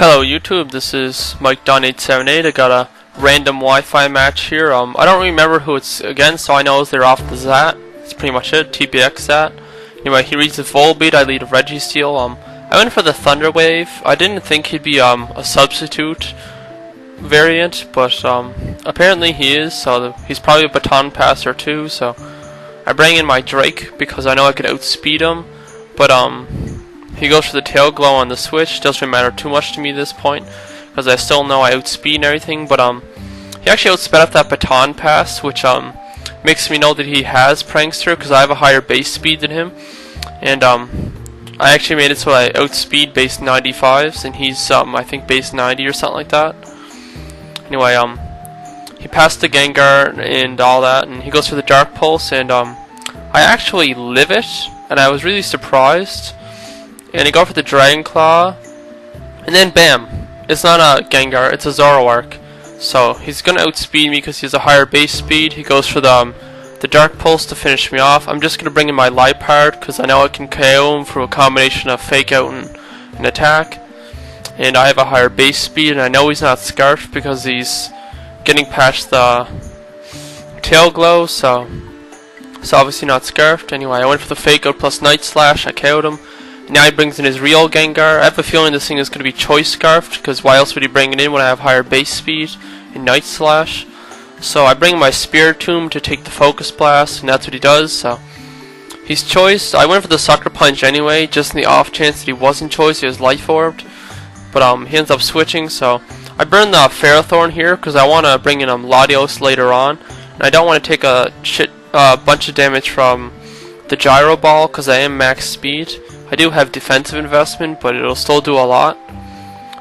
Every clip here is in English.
Hello YouTube, this is Mike.878. I got a random Wi-Fi match here. I don't remember who it's against, so I know they're off the Zat. That's pretty much it, TPX Zat. Anyway, he reads the Volbeat, I lead a Registeel. I went for the Thunder Wave. I didn't think he'd be a substitute variant, but apparently he is, so he's probably a baton passer too, so I bring in my Drake because I know I could outspeed him, but he goes for the tail glow on the switch. Doesn't matter too much to me at this point because I still know I outspeed and everything, but he actually outsped up that baton pass, which makes me know that he has Prankster because I have a higher base speed than him, and I actually made it so I outspeed base 95s and he's I think base 90 or something like that. Anyway, he passed the Gengar and all that, and he goes for the Dark Pulse, and I actually live it, and I was really surprised. And I go for the Dragon Claw, and then bam! It's not a Gengar, it's a Zoroark. So he's gonna outspeed me because he has a higher base speed. He goes for the Dark Pulse to finish me off. I'm just gonna bring in my Liepard because I know I can KO him through a combination of Fake Out and Attack. And I have a higher base speed, and I know he's not Scarfed because he's getting past the Tail Glow, so it's obviously not Scarfed. Anyway, I went for the Fake Out plus Night Slash, I KO'd him. Now he brings in his real Gengar. I have a feeling this thing is going to be Choice Scarfed, because why else would he bring it in when I have higher base speed and Night Slash? So I bring my Spiritomb to take the Focus Blast, and that's what he does, so he's Choiced. I went for the Sucker Punch anyway, just in the off chance that he wasn't Choiced, he was Life Orbed. But he ends up switching, so I burn the Ferrothorn here because I want to bring in Latios later on, and I don't want to take a bunch of damage from the Gyro Ball because I am max speed. I do have defensive investment, but it'll still do a lot.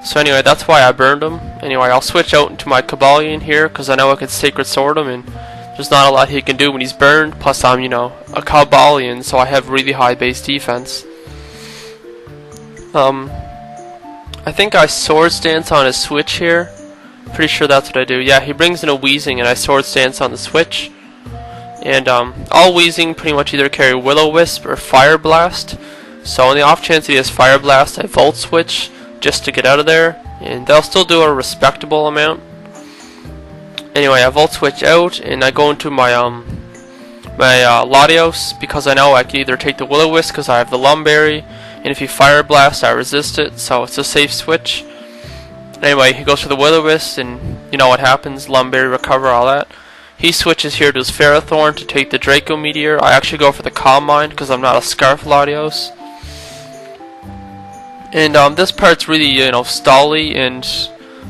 So anyway, that's why I burned him. Anyway, I'll switch out into my Cobalion here because I know I can Sacred Sword him, and there's not a lot he can do when he's burned. Plus, I'm, a Cobalion, so I have really high base defense. I think I Sword Stance on his switch here. Pretty sure that's what I do. Yeah, he brings in a Weezing and I Sword Stance on the switch. And all Weezing pretty much either carry Will-O-Wisp or Fire Blast. So on the off chance he has Fire Blast, I Volt Switch just to get out of there. And they'll still do a respectable amount. Anyway, I Volt Switch out and I go into my Latios because I know I can either take the Will-O-Wisp because I have the Lumberry, and if he Fire Blast, I resist it, so it's a safe switch. Anyway, he goes for the Will-O-Wisp, and you know what happens, Lumberry, Recover, all that. He switches here to his Ferrothorn to take the Draco Meteor. I actually go for the Calm Mind because I'm not a Scarf Latios. And this part's really, stally, and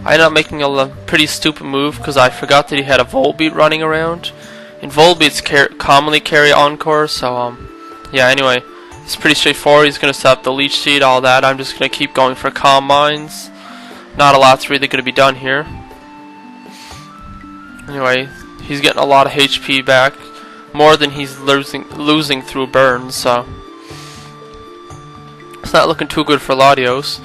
I ended up making a pretty stupid move because I forgot that he had a Volbeat running around. And Volbeats commonly carry Encore, so yeah, anyway. It's pretty straightforward. He's going to set up the Leech Seed, all that. I'm just going to keep going for Calm Minds. Not a lot's really going to be done here. Anyway, he's getting a lot of HP back. More than he's losing through burns, so it's not looking too good for Latios.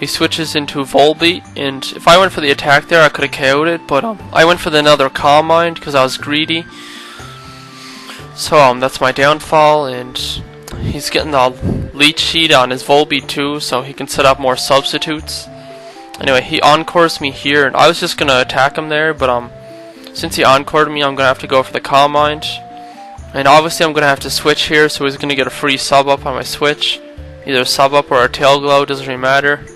He switches into Volbeat, and if I went for the attack there, I could have KO'd it, but I went for another Calm Mind because I was greedy. So that's my downfall, and he's getting the Leech Seed on his Volbeat too, so he can set up more substitutes. Anyway, he Encores me here, and I was just gonna attack him there, but since he Encored me, I'm gonna have to go for the Calm Mind. And obviously I'm gonna have to switch here, so he's gonna get a free sub up on my switch. Either a sub up or a Tail Glow, doesn't really matter.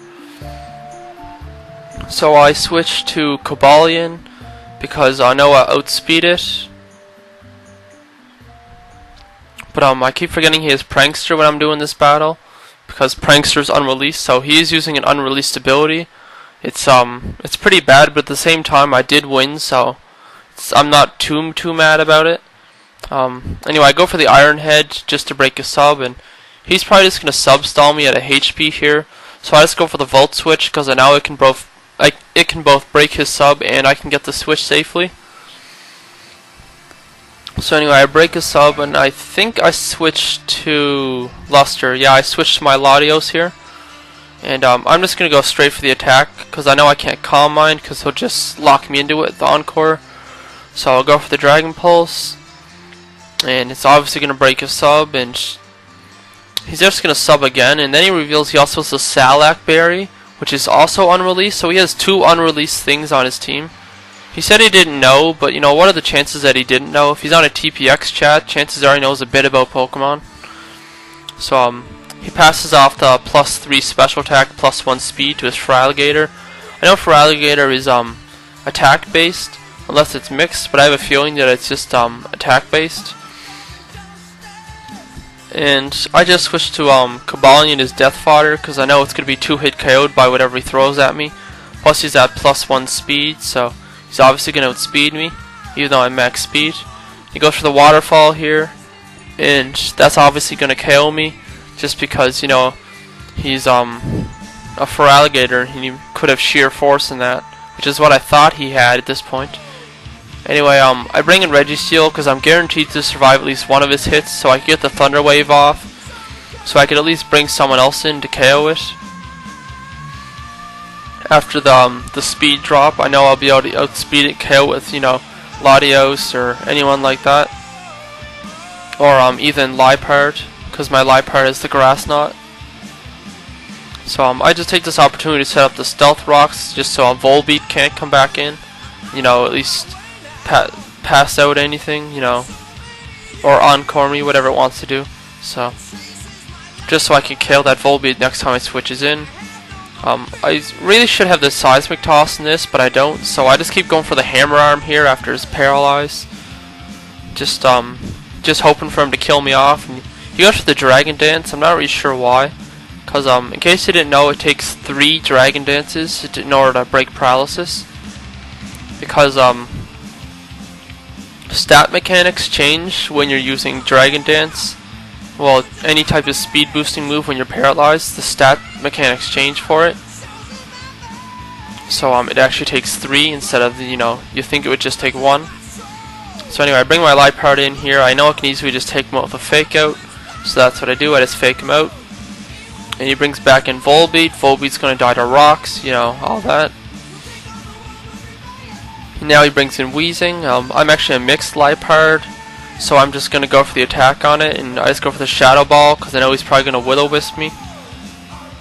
So I switch to Cobalion because I know I outspeed it. But I keep forgetting he has Prankster when I'm doing this battle because Prankster's unreleased, so he is using an unreleased ability. It's pretty bad, but at the same time I did win, so I'm not too mad about it. Anyway, I go for the Iron Head just to break a sub, and he's probably just gonna sub stall me at a HP here. So I just go for the Volt Switch because I know it can both break his sub and I can get the switch safely. So anyway, I break a sub, and I think I switched to Luster. Yeah, I switched to my Latios here. And I'm just going to go straight for the attack, because I know I can't Calm Mind, because he'll just lock me into it, the Encore. So I'll go for the Dragon Pulse. And it's obviously going to break his sub, and he's just going to sub again. And then he reveals he also has a Salac Berry, which is also unreleased. So he has 2 unreleased things on his team. He said he didn't know, but you know, what are the chances that he didn't know? If he's on a TPX chat, chances are he knows a bit about Pokemon. So he passes off the +3 special attack, +1 speed to his Feralgatr. I know Feralgatr is attack based, unless it's mixed, but I have a feeling that it's just attack based. And I just switched to Cobalion as Death Fodder because I know it's going to be 2-hit KO'd by whatever he throws at me. Plus he's at +1 speed, so he's obviously going to outspeed me, even though I'm max speed. He goes for the Waterfall here, and that's obviously going to KO me, just because, you know, he's a Feralgatr, and he could have sheer force in that, which is what I thought he had at this point. Anyway, I bring in Registeel because I'm guaranteed to survive at least one of his hits, so I can get the Thunder Wave off, so I could at least bring someone else in to KO it. After the speed drop, I know I'll be able to outspeed it, KO with, you know, Latios or anyone like that, or even Liepard, because my Liepard is the Grass Knot. So I just take this opportunity to set up the Stealth Rocks just so Volbeat can't come back in, you know, at least pass out anything, you know, or encore me, whatever it wants to do. So just so I can kill that Volbeat next time it switches in. I really should have the Seismic Toss in this, but I don't, so I just keep going for the Hammer Arm here after his Paralyze. Just hoping for him to kill me off. And he goes for the Dragon Dance. I'm not really sure why, because in case you didn't know, it takes 3 Dragon Dances in order to break Paralysis. Because stat mechanics change when you're using Dragon Dance. Well, any type of speed boosting move when you're paralyzed, the stat mechanics change for it. So it actually takes 3 instead of, you know, you think it would just take 1. So anyway, I bring my Liepard in here. I know I can easily just take him out with a Fake Out, so that's what I do. I just fake him out, and he brings back in Volbeat. Volbeat's gonna die to rocks, you know, all that. Now he brings in Weezing. I'm actually a mixed Liepard, so I'm just gonna go for the attack on it, and I just go for the Shadow Ball because I know he's probably gonna Will-O-Wisp me.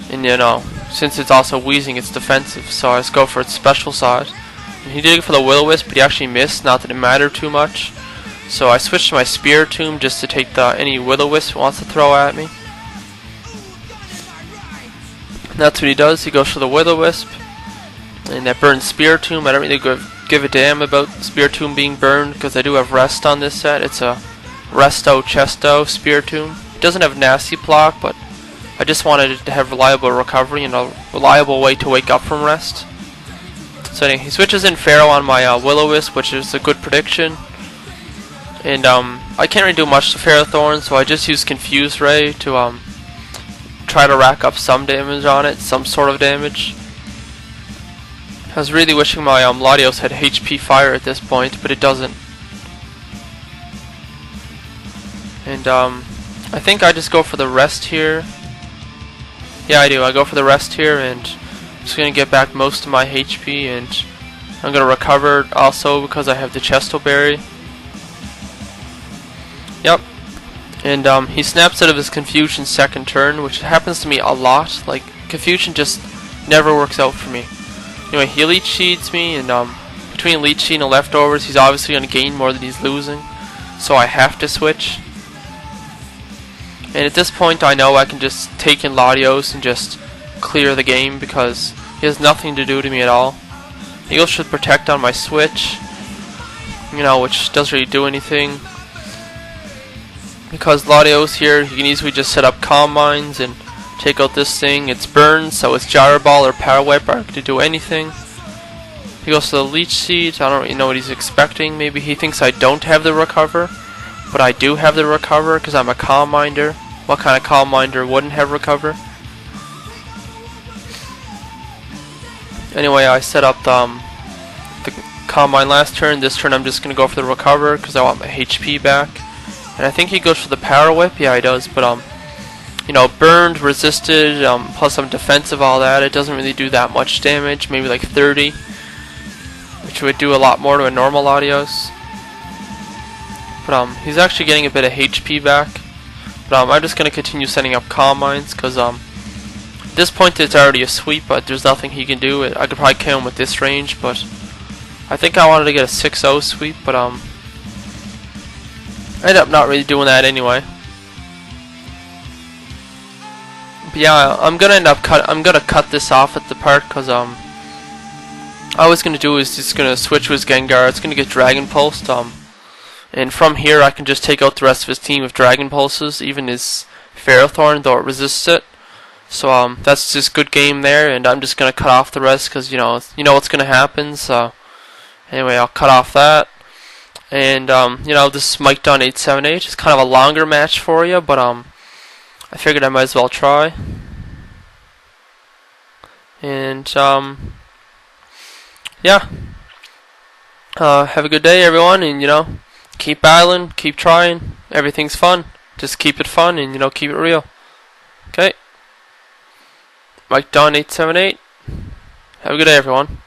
And you know, since it's also Weezing, it's defensive, so I just go for its special side. And he did it for the Will-O-Wisp, but he actually missed. Not that it mattered too much. So I switched to my Spiritomb just to take any Will-O-Wisp he wants to throw at me. And that's what he does. He goes for the Will-O-Wisp, and that burns Spiritomb. I don't really give a damn about Spiritomb being burned because I do have Rest on this set. It's a Resto Chesto Spiritomb. It doesn't have Nasty Block, but I just wanted it to have reliable recovery and a reliable way to wake up from rest. So anyway, he switches in Pharaoh on my Will-O-Wisp, which is a good prediction. And I can't really do much to Ferrothorn, so I just use Confuse Ray to try to rack up some damage on it, some sort of damage. I was really wishing my Latios had HP Fire at this point, but it doesn't. And I think I just go for the rest here. Yeah, I do. I go for the rest here, and I'm just going to get back most of my HP, and I'm going to recover also because I have the Chesto Berry. Yep. And he snaps out of his Confusion second turn, which happens to me a lot. Like, Confusion just never works out for me. Anyway, he Leech Seeds me, and between Leech Seed and Leftovers, he's obviously going to gain more than he's losing. So I have to switch. And at this point, I know I can just take in Latios and just clear the game because he has nothing to do to me at all. He goes for Protect on my switch, you know, which doesn't really do anything. Because Latios here, you can easily just set up Calm Minds and take out this thing. It's burned, so it's Gyro Ball or Power Whip aren't going to do anything. He goes to the Leech Seed. I don't really know what he's expecting. Maybe he thinks I don't have the Recover, but I do have the Recover because I'm a Calm Minder. What kind of Calm Minder wouldn't have Recover? Anyway, I set up the Calm Mind last turn. This turn I'm just going to go for the Recover because I want my HP back. And I think he goes for the Power Whip. Yeah, he does, but you know, burned, resisted, plus I'm defensive, all that. It doesn't really do that much damage, maybe like 30, which would do a lot more to a normal Latios. But he's actually getting a bit of HP back. But I'm just gonna continue setting up Calm Minds because At this point it's already a sweep, but there's nothing he can do. I could probably kill him with this range, but I think I wanted to get a 6-0 sweep, but I ended up not really doing that anyway. But yeah, I'm gonna cut this off at the part, because all I was gonna do is just gonna switch with his Gengar. It's gonna get Dragon Pulsed, and from here I can just take out the rest of his team with Dragon Pulses, even his Ferrothorn, though it resists it. So that's just good game there, and I'm just gonna cut off the rest because you know what's gonna happen. So anyway, I'll cut off that, and this is Mike Dunn 878. It's kind of a longer match for you, but I figured I might as well try. And yeah, have a good day, everyone, and keep battling, keep trying. Everything's fun. Just keep it fun, and keep it real. Okay. Mike Dunn 878. Have a good day, everyone.